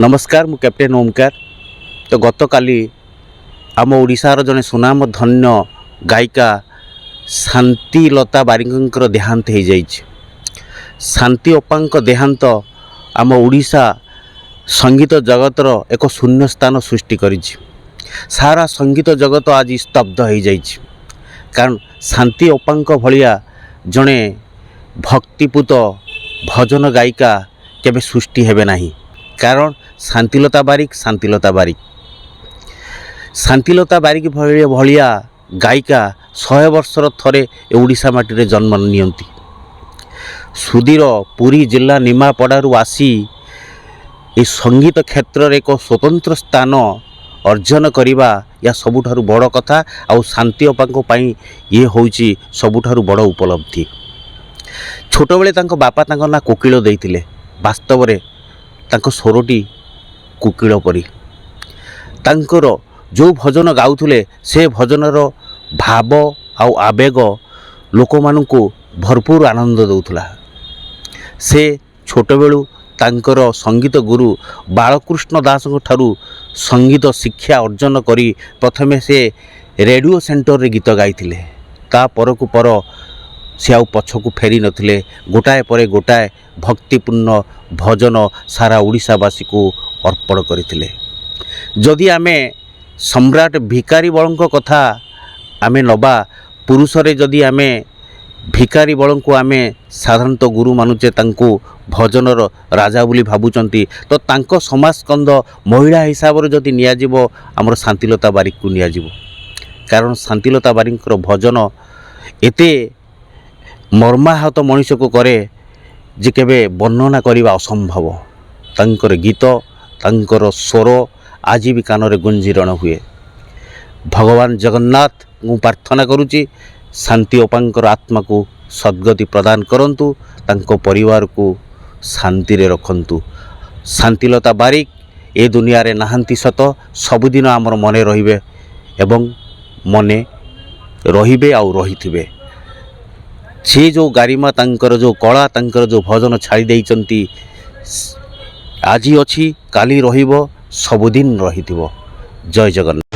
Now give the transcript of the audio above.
नमस्कार मु कैप्टेन ओमकार। तो गत काली आम ओडिशार जने सुनाम धन्य गायिका शांतिलता बारिकर देहांत हो जाइए। शांति अप्पांक देहांत आम ओडिशा संगीत जगतर एक शून्य स्थान सृष्टि करिछि। सारा संगीत जगत आज स्तब्ध हो जाइछि, कारण शांति अप्पांक भलिया जने भक्तिपूत भजन गायिका केबे सृष्टि हेबे नाही। कारण शांतिलता बारिक भलिया गायिका 100 वर्षर थरे ओडिशा माटी जन्म नियंती। सुदीर पुरी जिला निमापड़ारू आसी ए संगीत क्षेत्र एक स्वतंत्र स्थान अर्जन करिबा या सबुठारु बड़ कथा। आउ शांति अप्पांको पई ये होउची सबुठारु बड़ उपलब्धि। छोट बेले तांको बापा तांको ना कोकिल देइतिले। वास्तव रे तांको स्वरटी कोकिल परी। तांकर जो भजन गाउथुले से भजनर भाव आउ आवेग लोक मानू भरपूर आनंद दौथला। से छोट बेलू तांकर संगीत गुरु बालकृष्ण दास ठारू संगीत शिक्षा अर्जन करी प्रथमे से रेडियो सेंटर रे गीत गाइथिले। ता परकु पर से आउ पछकु फेरी नथिले। गोटाए परे गोटाए भक्तिपूर्ण भजन सारा ओडिशावासी को अर्पण करथिले। जदि आमे सम्राट भिकारी बळंको कथा आमे नबा, पुरुष रे जदि आमे भिकारी बळ को आमे साधारणतः गुरु मानुचे, तांको भजनर राजा बोली भाबुचंती, तो तांको समाज स्कंद महिला हिसाब रे जदि निया जिवो हमर शांतिलता बारिक को निया जिवो। कारण शांतिलता बारिकर भजन एते मर्माहत मनुष्य को करे जे केबे वर्णना करिबा असंभव। तांकर गीत तांकर स्वर आज भी कान रे गुंजीरण हुए। भगवान जगन्नाथ मु प्रार्थना करुची शांति अप्पांकर आत्मा को सद्गति प्रदान करंतु, तांको परिवार को शांति रे रखंतु। शांतिलता बारिक ए दुनिया रे नाहंती सत, सबुदिन आमर मने रहिबे एवं मने रहिबे आउ रहिथिबे। से जो गारिमा तांकर जो कला तांकर जो भजन छाड़ी देइचंती, आजी अछि काली रहिबो, सबुदिन रहिथिबो। जय जगन्नाथ।